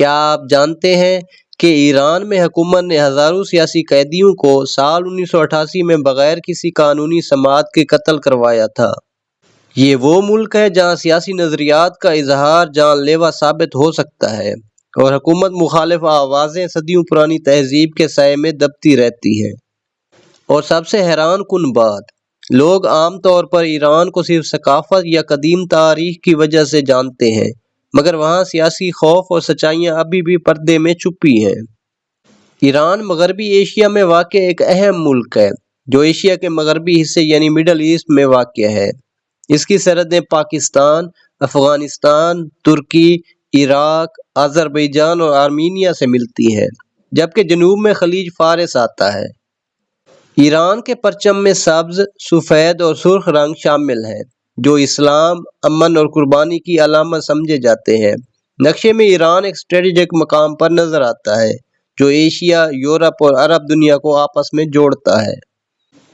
کیا آپ جانتے ہیں کہ ایران میں حکومت نے ہزاروں سیاسی قیدیوں کو سال 1988 میں بغیر کسی قانونی سماعت کے قتل کروایا تھا؟ یہ وہ ملک ہے جہاں سیاسی نظریات کا اظہار جان لیوا ثابت ہو سکتا ہے اور حکومت مخالف آوازیں صدیوں پرانی تہذیب کے سائے میں دبتی رہتی ہیں۔ اور سب سے حیران کن بات، لوگ عام طور پر ایران کو صرف ثقافت یا قدیم تاریخ کی وجہ سے جانتے ہیں، مگر وہاں سیاسی خوف اور سچائیاں ابھی بھی پردے میں چھپی ہیں۔ ایران مغربی ایشیا میں واقع ایک اہم ملک ہے جو ایشیا کے مغربی حصے یعنی مڈل ایسٹ میں واقع ہے۔ اس کی سرحدیں پاکستان، افغانستان، ترکی، عراق، آذربائیجان اور آرمینیا سے ملتی ہیں، جبکہ جنوب میں خلیج فارس آتا ہے۔ ایران کے پرچم میں سبز، سفید اور سرخ رنگ شامل ہیں جو اسلام، امن اور قربانی کی علامت سمجھے جاتے ہیں۔ نقشے میں ایران ایک اسٹریٹجک مقام پر نظر آتا ہے جو ایشیا، یورپ اور عرب دنیا کو آپس میں جوڑتا ہے۔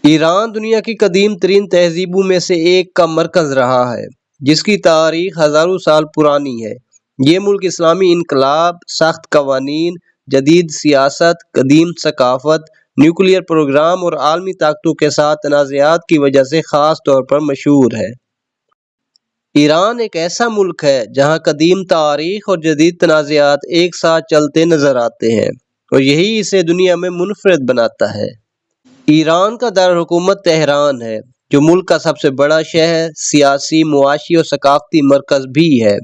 ایران دنیا کی قدیم ترین تہذیبوں میں سے ایک کا مرکز رہا ہے جس کی تاریخ ہزاروں سال پرانی ہے۔ یہ ملک اسلامی انقلاب، سخت قوانین، جدید سیاست، قدیم ثقافت، نیوکلیئر پروگرام اور عالمی طاقتوں کے ساتھ تنازعات کی وجہ سے خاص طور پر مشہور ہے۔ ایران ایک ایسا ملک ہے جہاں قدیم تاریخ اور جدید تنازعات ایک ساتھ چلتے نظر آتے ہیں اور یہی اسے دنیا میں منفرد بناتا ہے۔ ایران کا دارالحکومت تہران ہے جو ملک کا سب سے بڑا شہر، سیاسی، معاشی اور ثقافتی مرکز بھی ہے۔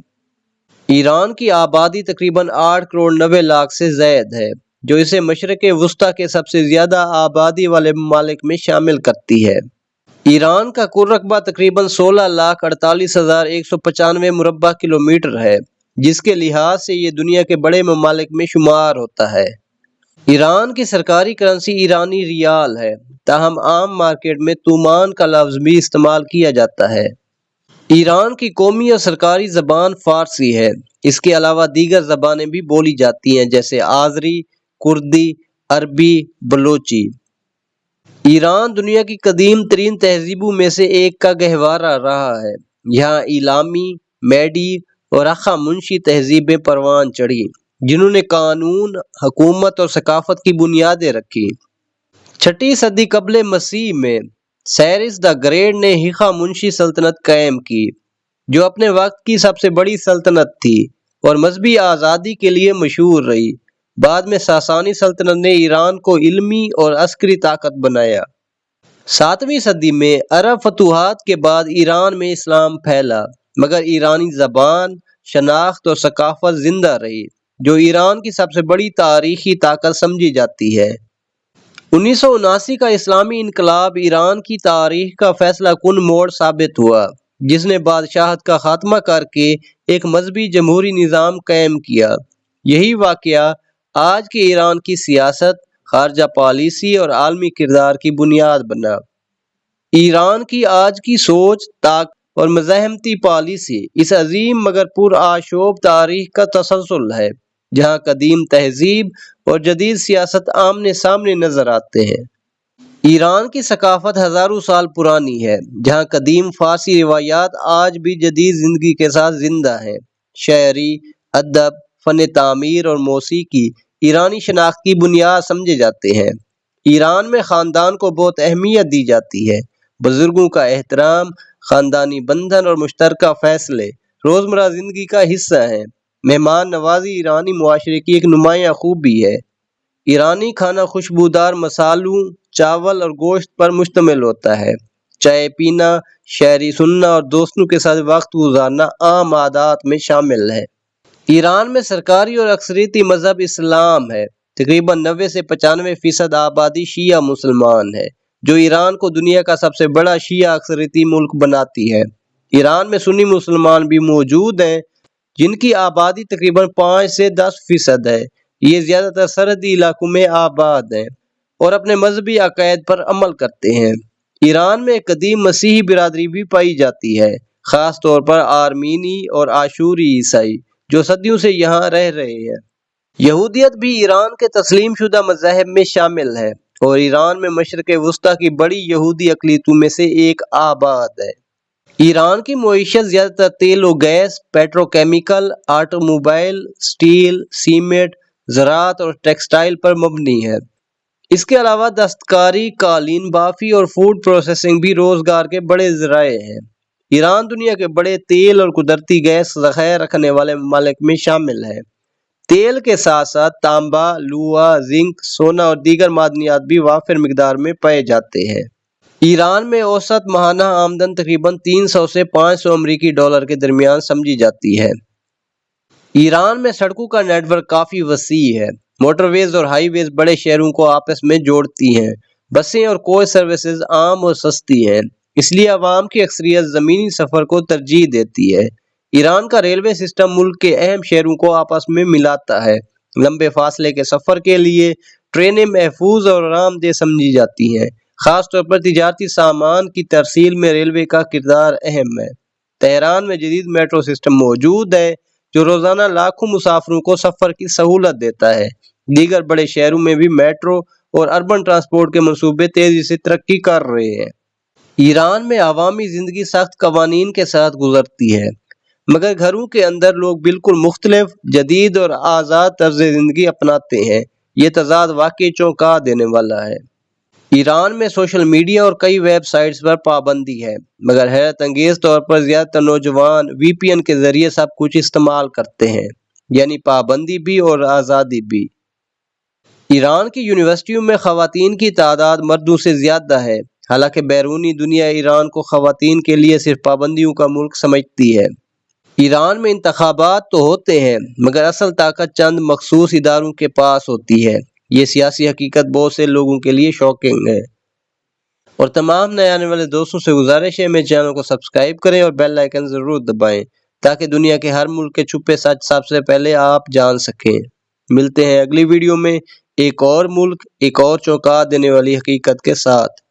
ایران کی آبادی تقریباً 8 کروڑ 90 لاکھ سے زائد ہے جو اسے مشرق وسطیٰ کے سب سے زیادہ آبادی والے ممالک میں شامل کرتی ہے۔ ایران کا کل رقبہ تقریباً 16,48,195 مربع کلومیٹر ہے، جس کے لحاظ سے یہ دنیا کے بڑے ممالک میں شمار ہوتا ہے۔ ایران کی سرکاری کرنسی ایرانی ریال ہے، تاہم عام مارکیٹ میں تومان کا لفظ بھی استعمال کیا جاتا ہے۔ ایران کی قومی اور سرکاری زبان فارسی ہے۔ اس کے علاوہ دیگر زبانیں بھی بولی جاتی ہیں جیسے آذری، کردی، عربی، بلوچی۔ ایران دنیا کی قدیم ترین تہذیبوں میں سے ایک کا گہوارہ رہا ہے۔ یہاں ایلامی، میڈی اور ہخامنشی تہذیبیں پروان چڑھی جنہوں نے قانون، حکومت اور ثقافت کی بنیادیں رکھی۔ 6 صدی قبل مسیح میں سائرس دا گریٹ نے ہخامنشی سلطنت قائم کی جو اپنے وقت کی سب سے بڑی سلطنت تھی اور مذہبی آزادی کے لیے مشہور رہی۔ بعد میں ساسانی سلطنت نے ایران کو علمی اور عسکری طاقت بنایا۔ 7ویں صدی میں عرب فتوحات کے بعد ایران میں اسلام پھیلا، مگر ایرانی زبان، شناخت اور ثقافت زندہ رہی جو ایران کی سب سے بڑی تاریخی طاقت سمجھی جاتی ہے۔ 1979 کا اسلامی انقلاب ایران کی تاریخ کا فیصلہ کن موڑ ثابت ہوا جس نے بادشاہت کا خاتمہ کر کے ایک مذہبی جمہوری نظام قائم کیا۔ یہی واقعہ آج کے ایران کی سیاست، خارجہ پالیسی اور عالمی کردار کی بنیاد بنا۔ ایران کی آج کی سوچ، طاقت اور مزاحمتی پالیسی اس عظیم مگر پرآشوب تاریخ کا تسلسل ہے جہاں قدیم تہذیب اور جدید سیاست آمنے سامنے نظر آتے ہیں۔ ایران کی ثقافت ہزاروں سال پرانی ہے جہاں قدیم فارسی روایات آج بھی جدید زندگی کے ساتھ زندہ ہیں۔ شاعری، ادب، فن تعمیر اور موسیقی ایرانی شناخت کی بنیاد سمجھے جاتے ہیں۔ ایران میں خاندان کو بہت اہمیت دی جاتی ہے۔ بزرگوں کا احترام، خاندانی بندھن اور مشترکہ فیصلے روزمرہ زندگی کا حصہ ہیں۔ مہمان نوازی ایرانی معاشرے کی ایک نمایاں خوبی ہے۔ ایرانی کھانا خوشبودار مصالحوں، چاول اور گوشت پر مشتمل ہوتا ہے۔ چائے پینا، شاعری سننا اور دوستوں کے ساتھ وقت گزارنا عام عادات میں شامل ہے۔ ایران میں سرکاری اور اکثریتی مذہب اسلام ہے۔ تقریباً 90 سے 95% آبادی شیعہ مسلمان ہے جو ایران کو دنیا کا سب سے بڑا شیعہ اکثریتی ملک بناتی ہے۔ ایران میں سنی مسلمان بھی موجود ہیں جن کی آبادی تقریباً 5 سے 10% ہے۔ یہ زیادہ تر سرحدی علاقوں میں آباد ہیں اور اپنے مذہبی عقائد پر عمل کرتے ہیں۔ ایران میں ایک قدیم مسیحی برادری بھی پائی جاتی ہے، خاص طور پر آرمینی اور آشوری عیسائی جو صدیوں سے یہاں رہ رہے ہیں۔ یہودیت بھی ایران کے تسلیم شدہ مذاہب میں شامل ہے اور ایران میں مشرق وسطیٰ کی بڑی یہودی اقلیتوں میں سے ایک آباد ہے۔ ایران کی معیشت زیادہ تر تیل و gas, petrochemical, automobile, steel, cement, زراعت اور ٹیکسٹائل پر مبنی ہے۔ اس کے علاوہ دستکاری، قالین بافی اور فوڈ پروسیسنگ بھی روزگار کے بڑے ذرائع ہیں۔ ایران دنیا کے بڑے تیل اور قدرتی گیس ذخائر رکھنے والے ممالک میں شامل ہے۔ تیل کے ساتھ ساتھ تانبا، لوہا، زنک، سونا اور دیگر معدنیات بھی وافر مقدار میں پائے جاتے ہیں۔ ایران میں اوسط ماہانہ آمدن تقریباً 300 سے 500 امریکی ڈالر کے درمیان سمجھی جاتی ہے۔ ایران میں سڑکوں کا نیٹ ورک کافی وسیع ہے۔ موٹر ویز اور ہائی ویز بڑے شہروں کو آپس میں جوڑتی ہیں۔ بسیں اور کوچ سروسز عام اور سستی ہیں، اس لیے عوام کی اکثریت زمینی سفر کو ترجیح دیتی ہے۔ ایران کا ریلوے سسٹم ملک کے اہم شہروں کو آپس میں ملاتا ہے۔ لمبے فاصلے کے سفر کے لیے ٹرینیں محفوظ اور آرام دہ سمجھی جاتی ہیں۔ خاص طور پر تجارتی سامان کی ترسیل میں ریلوے کا کردار اہم ہے۔ تہران میں جدید میٹرو سسٹم موجود ہے جو روزانہ لاکھوں مسافروں کو سفر کی سہولت دیتا ہے۔ دیگر بڑے شہروں میں بھی میٹرو اور اربن ٹرانسپورٹ کے منصوبے تیزی سے ترقی کر رہے ہیں۔ ایران میں عوامی زندگی سخت قوانین کے ساتھ گزرتی ہے، مگر گھروں کے اندر لوگ بالکل مختلف، جدید اور آزاد طرز زندگی اپناتے ہیں۔ یہ تضاد واقعی چونکا دینے والا ہے۔ ایران میں سوشل میڈیا اور کئی ویب سائٹس پر پابندی ہے، مگر حیرت انگیز طور پر زیادہ تر نوجوان وی پی این کے ذریعے سب کچھ استعمال کرتے ہیں، یعنی پابندی بھی اور آزادی بھی۔ ایران کی یونیورسٹیوں میں خواتین کی تعداد مردوں سے زیادہ ہے، حالانکہ بیرونی دنیا ایران کو خواتین کے لیے صرف پابندیوں کا ملک سمجھتی ہے۔ ایران میں انتخابات تو ہوتے ہیں، مگر اصل طاقت چند مخصوص اداروں کے پاس ہوتی ہے۔ یہ سیاسی حقیقت بہت سے لوگوں کے لیے شاکنگ ہے۔ اور تمام نئے آنے والے دوستوں سے گزارش ہے میرے چینل کو سبسکرائب کریں اور بیل آئیکن ضرور دبائیں تاکہ دنیا کے ہر ملک کے چھپے سچ سب سے پہلے آپ جان سکیں۔ ملتے ہیں اگلی ویڈیو میں ایک اور ملک، ایک اور چونکا دینے والی حقیقت کے ساتھ۔